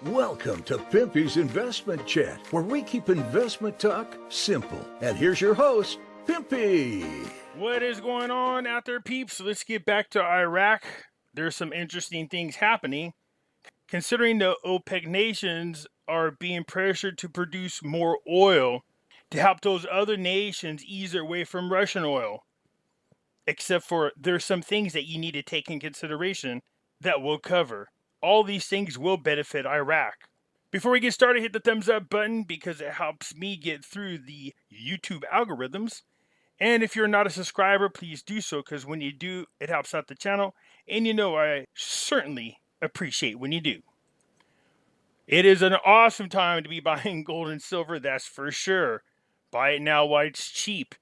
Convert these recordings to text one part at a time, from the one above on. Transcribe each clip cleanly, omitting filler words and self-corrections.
Welcome to Pimpy's Investment Chat, where we keep investment talk simple. And here's your host, Pimpy. What is going on out there, peeps? Let's get back to Iraq. There's some interesting things happening. Considering the OPEC nations are being pressured to produce more oil to help those other nations ease their way from Russian oil. Except for there's some things that you need to take in consideration that we'll cover. All these things will benefit Iraq. Before we get started, hit the thumbs up button because it helps me get through the YouTube algorithms. And if you're not a subscriber, please do so, because when you do, it helps out the channel. And you know I certainly appreciate when you do. It is an awesome time to be buying gold and silver, that's for sure. Buy it now while it's cheap.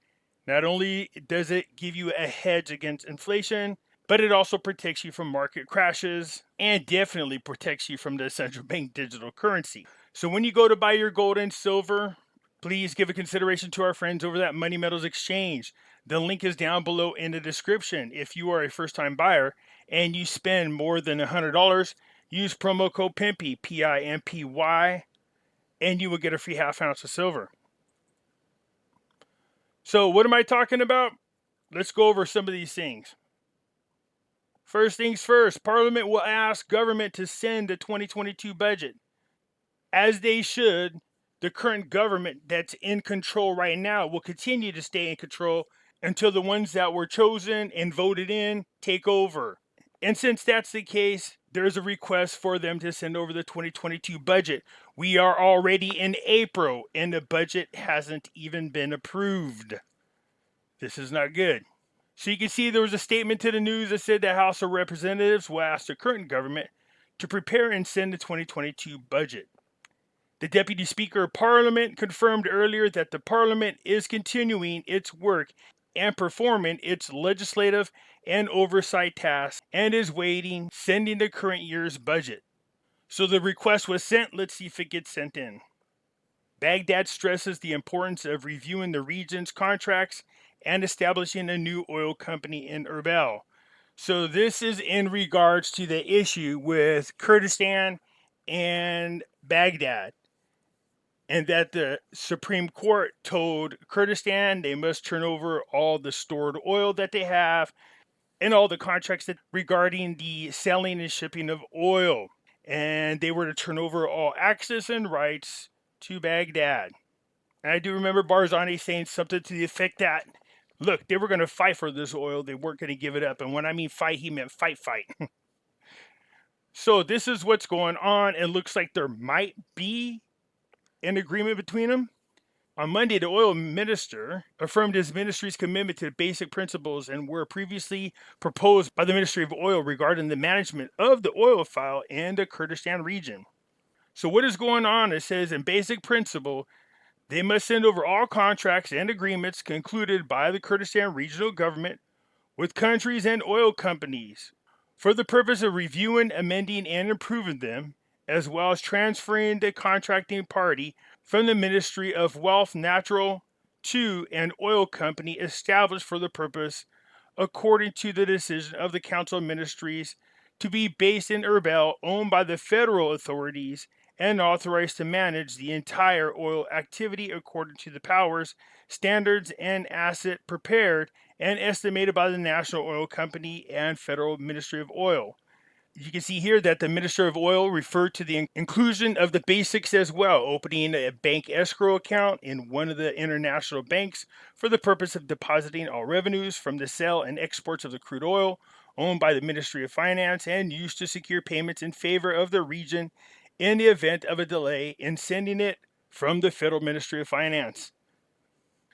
Not only does it give you a hedge against inflation, but it also protects you from market crashes and definitely protects you from the central bank digital currency. So when you go to buy your gold and silver, please give a consideration to our friends over at Money Metals Exchange. The link is down below in the description. If you are a first-time buyer and you spend more than $100, use promo code Pimpy, P-I-M-P-Y, and you will get a free half ounce of silver. So what am I talking about? Let's go over some of these things. First things first, Parliament will ask government to send the 2022 budget. As they should, the current government that's in control right now will continue to stay in control until the ones that were chosen and voted in take over. And since that's the case, there's a request for them to send over the 2022 budget. We are already in April and the budget hasn't even been approved. This is not good. So you can see there was a statement to the news that said the House of Representatives will ask the current government to prepare and send the 2022 budget. The Deputy Speaker of Parliament confirmed earlier that the Parliament is continuing its work and performing its legislative and oversight tasks and is waiting, sending the current year's budget. So the request was sent. Let's see if it gets sent in. Baghdad stresses the importance of reviewing the region's contracts and establishing a new oil company in Erbil. So this is in regards to the issue with Kurdistan and Baghdad, and that the Supreme Court told Kurdistan they must turn over all the stored oil that they have and all the contracts that regarding the selling and shipping of oil. And they were to turn over all access and rights to Baghdad. And I do remember Barzani saying something to the effect that, look, they were going to fight for this oil. They weren't going to give it up. And when I mean fight, he meant fight. So this is what's going on. It looks like there might be an agreement between them. On Monday, the oil minister affirmed his ministry's commitment to basic principles and were previously proposed by the Ministry of Oil regarding the management of the oil file in the Kurdistan region. So what is going on? It says in basic principle, they must send over all contracts and agreements concluded by the Kurdistan regional government with countries and oil companies for the purpose of reviewing, amending, and improving them, as well as transferring the contracting party from the Ministry of Wealth Natural to an oil company established for the purpose, according to the decision of the Council of Ministries, to be based in Erbil, owned by the federal authorities, and authorized to manage the entire oil activity according to the powers, standards, and asset prepared and estimated by the National Oil Company and Federal Ministry of Oil. You can see here that the Minister of Oil referred to the inclusion of the basics as well, opening a bank escrow account in one of the international banks for the purpose of depositing all revenues from the sale and exports of the crude oil owned by the Ministry of Finance and used to secure payments in favor of the region in the event of a delay in sending it from the Federal Ministry of Finance.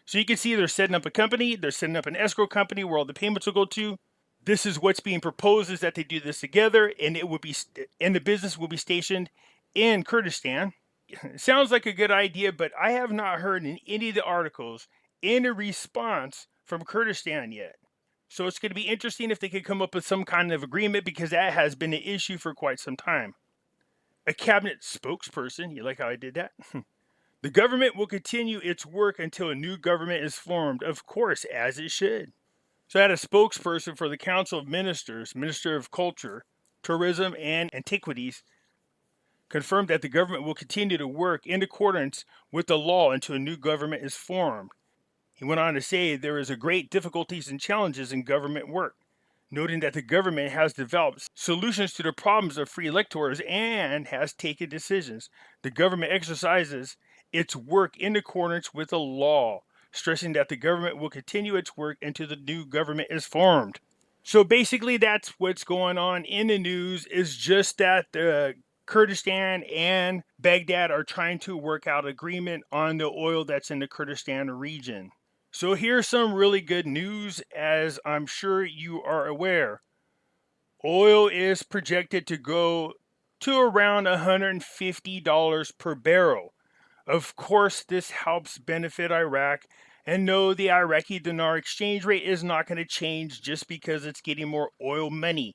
So you can see they're setting up a company, they're setting up an escrow company where all the payments will go to. This is what's being proposed, is that they do this together, and the business will be stationed in Kurdistan. It sounds like a good idea, but I have not heard in any of the articles any response from Kurdistan yet. So it's going to be interesting if they could come up with some kind of agreement, because that has been an issue for quite some time. A cabinet spokesperson, you like how I did that? The government will continue its work until a new government is formed, of course, as it should. So I had a spokesperson for the Council of Ministers, Minister of Culture, Tourism, and Antiquities, confirmed that the government will continue to work in accordance with the law until a new government is formed. He went on to say there is a great difficulties and challenges in government work, noting that the government has developed solutions to the problems of free electors and has taken decisions. The government exercises its work in accordance with the law, stressing that the government will continue its work until the new government is formed. So basically, that's what's going on in the news, is just that Kurdistan and Baghdad are trying to work out agreement on the oil that's in the Kurdistan region. So here's some really good news, as I'm sure you are aware. Oil is projected to go to around $150 per barrel. Of course, this helps benefit Iraq. And no, the Iraqi Dinar exchange rate is not going to change just because it's getting more oil money.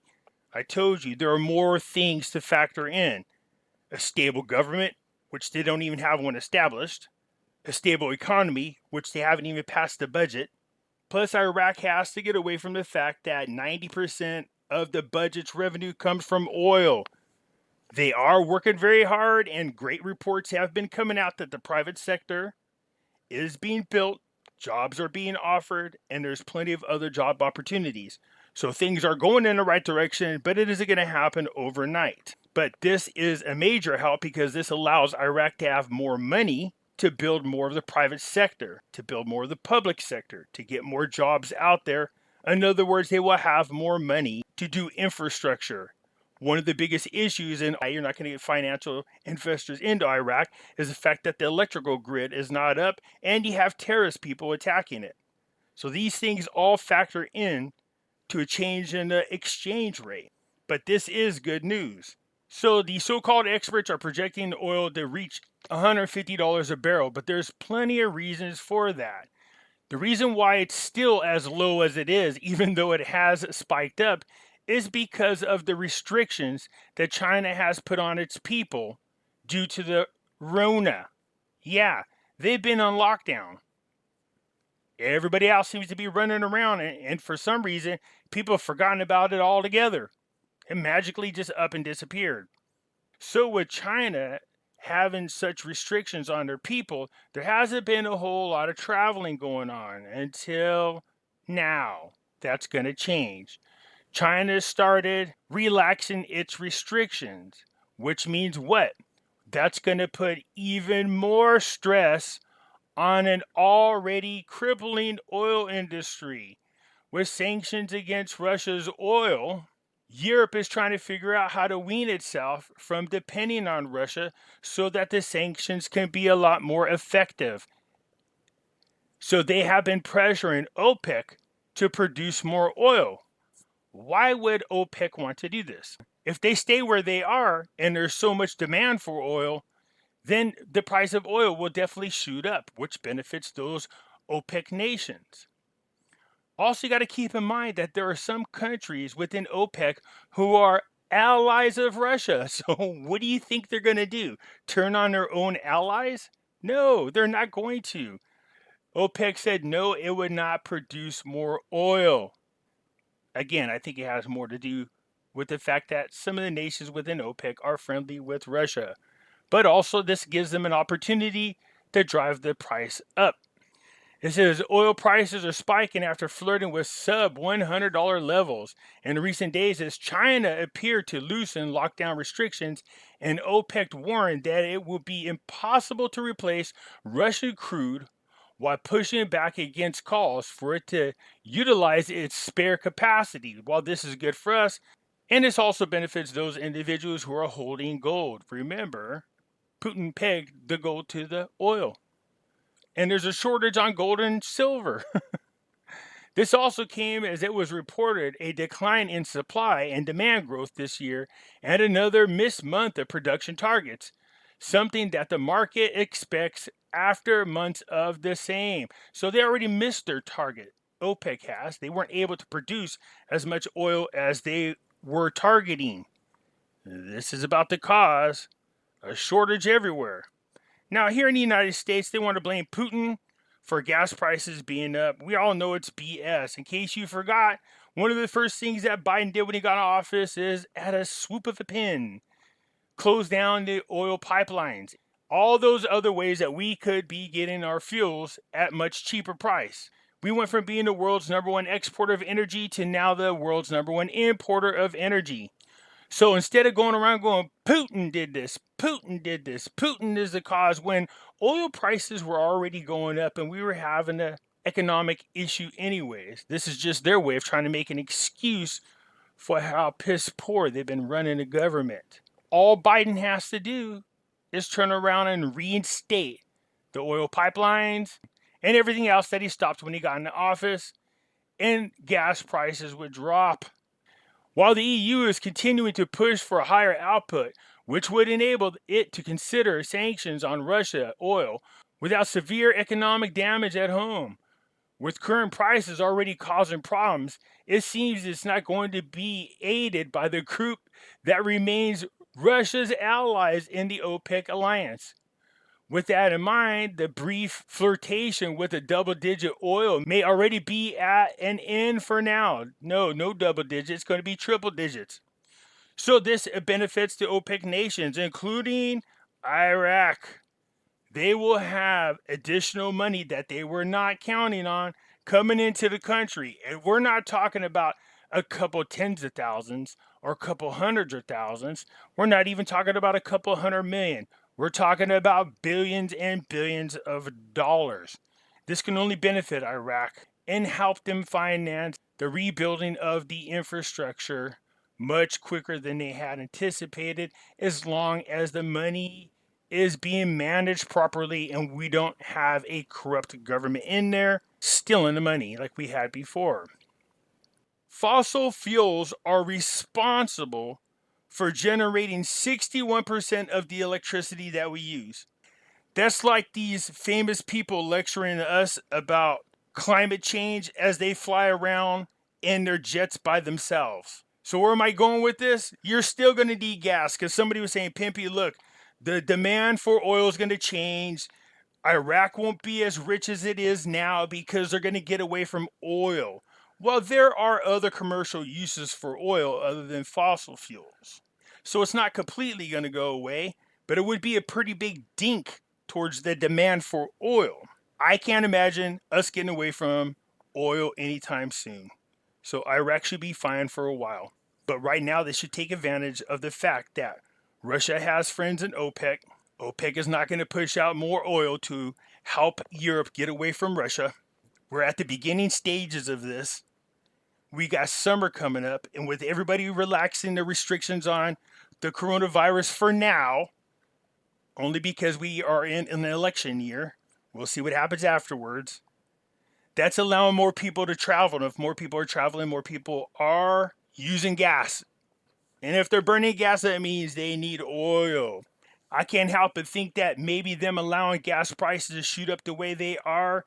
I told you, there are more things to factor in. A stable government, which they don't even have one established. A stable economy, which they haven't even passed the budget. Plus, Iraq has to get away from the fact that 90% of the budget's revenue comes from oil. They are working very hard, and great reports have been coming out that the private sector is being built, jobs are being offered, and there's plenty of other job opportunities. So things are going in the right direction, but it isn't going to happen overnight. But this is a major help because this allows Iraq to have more money to build more of the private sector, to build more of the public sector, to get more jobs out there. In other words, they will have more money to do infrastructure. One of the biggest issues, and you're not going to get financial investors into Iraq, is the fact that the electrical grid is not up and you have terrorist people attacking it. So these things all factor in to a change in the exchange rate. But this is good news. So the so-called experts are projecting the oil to reach $150 a barrel, but there's plenty of reasons for that. The reason why it's still as low as it is, even though it has spiked up, is because of the restrictions that China has put on its people due to the RONA. Yeah, they've been on lockdown. Everybody else seems to be running around, and for some reason, people have forgotten about it altogether. It magically just up and disappeared. So with China having such restrictions on their people, there hasn't been a whole lot of traveling going on until now. That's going to change. China started relaxing its restrictions, which means what? That's going to put even more stress on an already crippling oil industry. With sanctions against Russia's oil, Europe is trying to figure out how to wean itself from depending on Russia so that the sanctions can be a lot more effective. So they have been pressuring OPEC to produce more oil. Why would OPEC want to do this? If they stay where they are and there's so much demand for oil, then the price of oil will definitely shoot up, which benefits those OPEC nations. Also, you got to keep in mind that there are some countries within OPEC who are allies of Russia. So what do you think they're going to do? Turn on their own allies? No, they're not going to. OPEC said no, it would not produce more oil. Again, I think it has more to do with the fact that some of the nations within OPEC are friendly with Russia. But also, this gives them an opportunity to drive the price up. It says oil prices are spiking after flirting with sub $100 levels in recent days as China appeared to loosen lockdown restrictions, and OPEC warned that it will be impossible to replace Russian crude while pushing back against calls for it to utilize its spare capacity. While this is good for us, and this also benefits those individuals who are holding gold. Remember, Putin pegged the gold to the oil. And there's a shortage on gold and silver. This also came as it was reported a decline in supply and demand growth this year and another missed month of production targets, something that the market expects after months of the same. So they already missed their target. OPEC has. They weren't able to produce as much oil as they were targeting. This is about to cause a shortage everywhere. Now, here in the United States, they want to blame Putin for gas prices being up. We all know it's BS. In case you forgot, one of the first things that Biden did when he got in office is at a swoop of a pen, close down the oil pipelines, all those other ways that we could be getting our fuels at much cheaper price. We went from being the world's #1 exporter of energy to now the world's #1 importer of energy. So instead of going around going, Putin did this, Putin did this, Putin is the cause, when oil prices were already going up and we were having an economic issue anyways. This is just their way of trying to make an excuse for how piss poor they've been running the government. All Biden has to do is turn around and reinstate the oil pipelines and everything else that he stopped when he got into office, and gas prices would drop. While the EU is continuing to push for a higher output, which would enable it to consider sanctions on Russia oil without severe economic damage at home. With current prices already causing problems, it seems it's not going to be aided by the group that remains Russia's allies in the OPEC alliance. With that in mind, the brief flirtation with a double-digit oil may already be at an end for now. No double digits. It's going to be triple digits. So this benefits the OPEC nations, including Iraq. They will have additional money that they were not counting on coming into the country. And we're not talking about a couple tens of thousands or a couple hundreds of thousands. We're not even talking about a couple 100 million. We're talking about billions and billions of dollars. This can only benefit Iraq and help them finance the rebuilding of the infrastructure much quicker than they had anticipated, as long as the money is being managed properly and we don't have a corrupt government in there stealing the money like we had before. Fossil fuels are responsible for generating 61% of the electricity that we use. That's like these famous people lecturing us about climate change as they fly around in their jets by themselves. So where am I going with this? You're still going to need gas, because somebody was saying, Pimpy, look, the demand for oil is going to change. Iraq won't be as rich as it is now because they're going to get away from oil. Well, there are other commercial uses for oil other than fossil fuels. So it's not completely going to go away, but it would be a pretty big dink towards the demand for oil. I can't imagine us getting away from oil anytime soon. So Iraq should be fine for a while. But right now they should take advantage of the fact that Russia has friends in OPEC. OPEC is not going to push out more oil to help Europe get away from Russia. We're at the beginning stages of this. We got summer coming up, and with everybody relaxing the restrictions on the coronavirus for now, only because we are in an election year, we'll see what happens afterwards. That's allowing more people to travel, and if more people are traveling, more people are using gas. And if they're burning gas, that means they need oil. I can't help but think that maybe them allowing gas prices to shoot up the way they are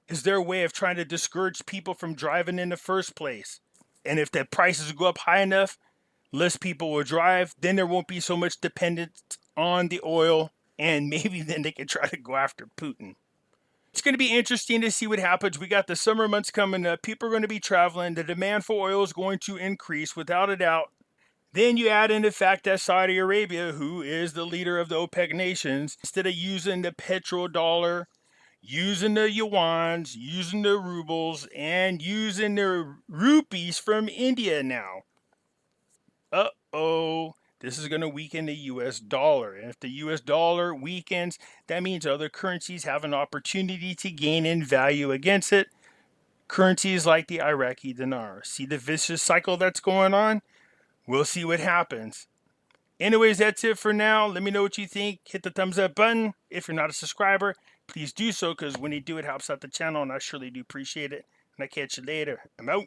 is their way of trying to discourage people from driving in the first place. And if the prices go up high enough, less people will drive, then there won't be so much dependence on the oil, and maybe then they can try to go after Putin. It's going to be interesting to see what happens. We got the summer months coming up. People are going to be traveling. The demand for oil is going to increase without a doubt. Then you add in the fact that Saudi Arabia, who is the leader of the OPEC nations, instead of using the petrodollar, using the yuans, using the rubles, and using the rupees from India now. This is going to weaken the US dollar. And if the US dollar weakens, that means other currencies have an opportunity to gain in value against it. Currencies like the Iraqi dinar. See the vicious cycle that's going on? We'll see what happens. Anyways, that's it for now. Let me know what you think. Hit the thumbs up button. If you're not a subscriber, please do so, because when you do, it helps out the channel, and I surely do appreciate it. And I catch you later. I'm out.